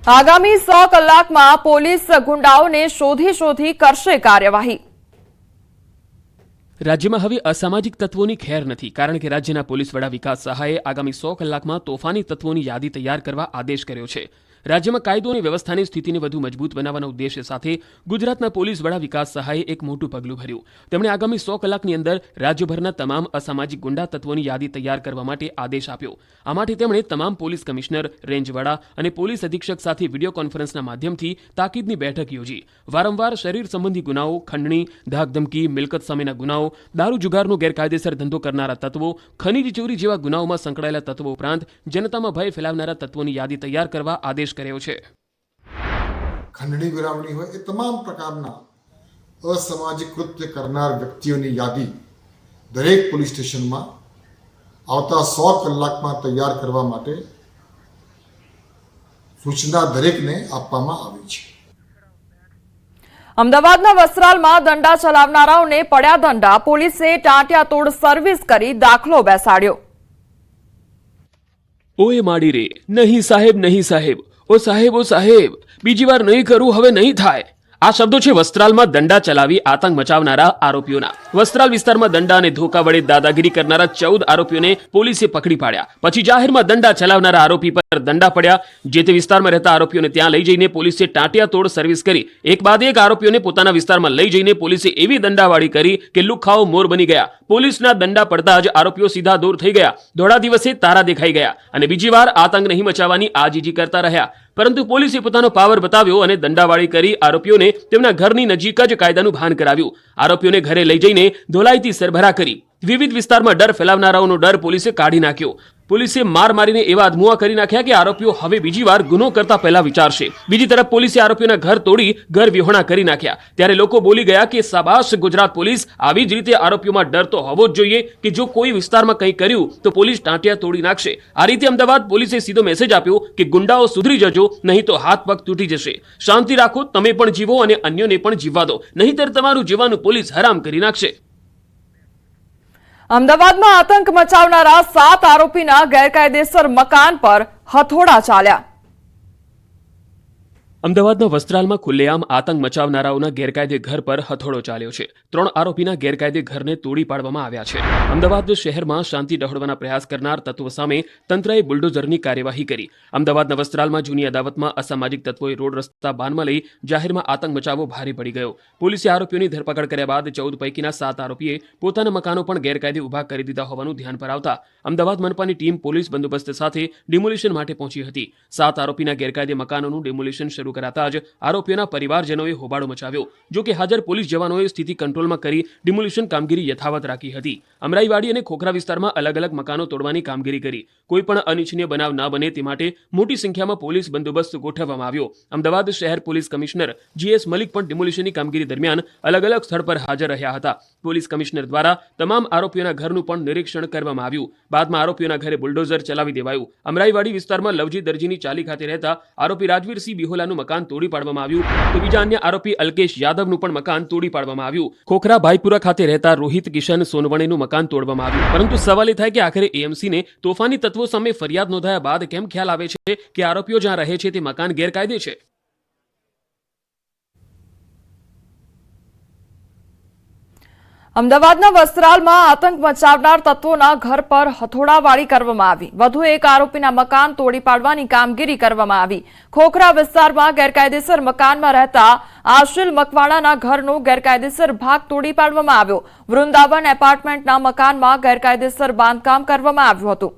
આગામી 100 કલાકમાં પોલીસ ગુંડાઓને શોધી કરશે કાર્યવાહી। રાજ્યમાં હવે અસામાજિક તત્વોની ખેર નથી, કારણ કે રાજ્યના પોલીસ વડા વિકાસ સહાયે આગામી 100 કલાકમાં તોફાની તત્વોની યાદી તૈયાર કરવા આદેશ કર્યો છે। રાજ્યમાં કાયદો અને વ્યવસ્થાની સ્થિતિને વધુ મજબૂત બનાવવાના ઉદ્દેશ્ય સાથે ગુજરાતના પોલીસ વડા વિકાસ સહાયે એક મોટું પગલું ભર્યું। તેમણે આગામી 100 કલાકની અંદર રાજ્યભરના તમામ અસામાજિક ગુંડા તત્વોની યાદી તૈયાર કરવા માટે આદેશ આપ્યો। આ માટે તેમણે તમામ પોલીસ કમિશનર, રેન્જ વડા અને પોલીસ અધિક્ષક સાથે વિડીયો કોન્ફરન્સના માધ્યમથી તાકીદની બેઠક યોજી। વારંવાર શરીર સંબંધી ગુનાઓ, ખંડણી, ધાકધમકી, મિલકત સામેના ગુનાઓ, દારૂ જુગારનો ગેરકાયદેસર ધંધો કરનારા તત્વો, ખનીજ ચોરી જેવા ગુનાઓમાં સંકળાયેલા તત્વો ઉપરાંત જનતામાં ભય ફેલાવનારા તત્વોની યાદી તૈયાર કરવા આદેશ કર્યો છે। ખંડણી ગુનાવણી હોય એ તમામ પ્રકારના અસામાજિક કૃત્ય કરનાર વ્યક્તિઓની યાદી દરેક પોલીસ સ્ટેશનમાં આવતા 100 કલાકમાં તૈયાર કરવા માટે સૂચના દરેકને આપવામાં આવી છે। અમદાવાદના વસ્ત્રાલમાં દંડા ચલાવનારાઓને પડ્યા દંડા, પોલીસે ટાંટિયાતોડ સર્વિસ કરી દાખલો બેસાડ્યો। ઓએ માડી રે, નહીં સાહેબ, નહીં સાહેબ, ઓ સાહેબ, બીજી વાર નહીં કરું, હવે નહીં થાય। આ શબ્દો છે વસ્ત્રાલમાં દંડા ચલાવી આતંક મચાવનારા આરોપીઓના। વસ્ત્રાલ વિસ્તારમાં દંડા અને ધોકા વડે દાદાગીરી કરનારા 14 આરોપીઓને પોલીસે પકડી પાડ્યા। પછી જાહેરમાં દંડા ચલાવનારા આરોપી પર દંડા પડ્યા। જે તે વિસ્તારમાં રહેતા આરોપીઓને ત્યાં લઈ જઈને પોલીસે ટાંટિયાતોડ સર્વિસ કરી એક બાદ એક આરોપીઓને પોતાના વિસ્તારમાં લઈ જઈને પોલીસે એવી દંડાવાળી કરી કે લુખાઓ મોર બની ગયા। પોલીસના દંડા પડતા જ આરોપીઓ સીધા દૂર થઈ ગયા, ધોળા દિવસે તારા દેખાઈ ગયા અને બીજી વાર આતંક નહીં મચાવવાની આજીજી કરતા રહ્યા। પરંતુ પોલીસે પોતાનો પાવર બતાવ્યો અને દંડાવાળી કરી આરોપીઓને તેમના ઘરની નજીક જ કાયદાનું ભાન કરાવ્યું। આરોપીઓને ઘરે લઈ જઈને ધોલાઈથી સરભરા કરી વિવિધ વિસ્તારમાં ડર ફેલાવનારાઓનો ડર પોલીસે કાઢી નાખ્યો। પોલીસે માર મારીને એવા અધમુઆ કરી નાખ્યા કે આરોપીઓ હવે બીજી વાર ગુનો કરતા પહેલા વિચારશે। બીજી તરફ પોલીસે આરોપીઓના ઘર તોડી ઘર વિહોણા કરી નાખ્યા। ત્યારે લોકો બોલી ગયા કે શાબાશ ગુજરાત પોલીસ, આવી જ રીતે આરોપીઓમાં ડર તો હોવો જ જોઈએ કે જો કોઈ વિસ્તારમાં કંઈ કર્યું તો પોલીસ ટાંટિયા તોડી નાખશે। આ રીતે અમદાવાદ પોલીસે સીધો મેસેજ આપ્યો કે ગુંડાઓ સુધરી જજો, નહીં તો હાથ પગ તૂટી જશે। શાંતિ રાખો, તમે પણ જીવો અને અન્યોને પણ જીવવા દો, નહીંતર તમારું જીવવાનું પોલીસ હરામ કરી નાખશે। અમદાવાદમાં આતંક મચાવનારા 7 આરોપીના ગેરકાયદેસર મકાન પર હથોડા ચાલ્યા। અમદાવાદના વસ્ત્રાલમાં ખુલ્લેઆમ આતંક મચાવનારાઓના ગેરકાયદે ઘર પર હથોડો ચાલ્યો છે। 3 આરોપીના ગેરકાયદે ઘરને તોડી પાડવામાં આવ્યા છે। અમદાવાદ શહેરમાં શાંતિ ડહોળવાના પ્રયાસ કરનાર તત્વો સામે તંત્રએ બુલડોઝરની કાર્યવાહી કરી। અમદાવાદના વસ્ત્રાલમાં જૂની અદાવતમાં અસામાજિક તત્વોએ રોડ રસ્તા બાનમાં લઈ જાહેરમાં આતંક મચાવવો ભારે પડી ગયો। પોલીસે આરોપીઓની ધરપકડ કર્યા બાદ 14 પૈકીના 7 આરોપીએ પોતાના મકાનો પણ ગેરકાયદે ઉભા કરી દીધા હોવાનું ધ્યાન પર આવતા અમદાવાદ મનપાની ટીમ પોલીસ બંદોબસ્ત સાથે ડિમોલિશન માટે પહોંચી હતી। 7 આરોપીના ગેરકાયદે મકાનોનું ડિમોલિશન શરૂ કરાતા જ આરોપીઓના પરિવારજનોએ હોબાળો મચાવ્યો। જો કે હાજર પોલીસ જવાનોએ સ્થિતિ કંટ્રોલમાં કરી ડિમોલિશન કામગીરી યથાવત રાખી હતી। અમરાઈવાડી અને ખોખરા વિસ્તારમાં અલગ અલગ મકાનો તોડવાની કામગીરી કરી। કોઈ પણ અનિચ્છનીય બનાવ ન બને તે માટે મોટી સંખ્યામાં પોલીસ બંદોબસ્ત ગોઠવવામાં આવ્યો। અમદાવાદ શહેર પોલીસ કમિશનર GS મલિક પણ ડિમોલિશનની કામગીરી દરમિયાન અલગ અલગ સ્થળ પર હાજર રહ્યા હતા। પોલીસ કમિશનર દ્વારા તમામ આરોપીઓના ઘરનું પણ નિરીક્ષણ કરવામાં આવ્યું। બાદમાં આરોપીઓના ઘરે બુલડોઝર ચલાવી દેવાયું। અમરાઈવાડી વિસ્તારમાં લવજી દરજીની ચાલી ખાતે રહેતા આરોપી રાજવીરસિંહ બિહોલાનું મકાન તોડી પાડવામાં આવ્યું તો બીજા અન્ય આરોપી અલ્કેશ યાદવનું પણ મકાન તોડી પાડવામાં આવ્યું। ખોખરા ભાઈપુરા ખાતે રહેતા રોહિત કિશન સોનવણેનું મકાન તોડવામાં આવ્યું। પરંતુ સવાલ એ થાય કે આખરે AMCને તોફાની તત્વો સામે ફરિયાદ નોંધાયા બાદ કેમ ખ્યાલ આવે છે કે આરોપીઓ જ્યાં રહે છે તે મકાન ગેરકાયદે છે। અમદાવાદના વસ્ત્રાલમાં આતંક મચાવનાર તત્વોના ઘર પર હથોડાવાળી કરવામાં આવી। વધુ એક આરોપીના મકાન તોડી પાડવાની કામગીરી કરવામાં આવી। ખોખરા વિસ્તારમાં ગેરકાયદેસર મકાનમાં રહેતા આશિલ મકવાણાના ઘરનો ગેરકાયદેસર ભાગ તોડી પાડવામાં આવ્યો। વૃંદાવન એપાર્ટમેન્ટના મકાનમાં ગેરકાયદેસર બાંધકામ કરવામાં આવ્યું હતું।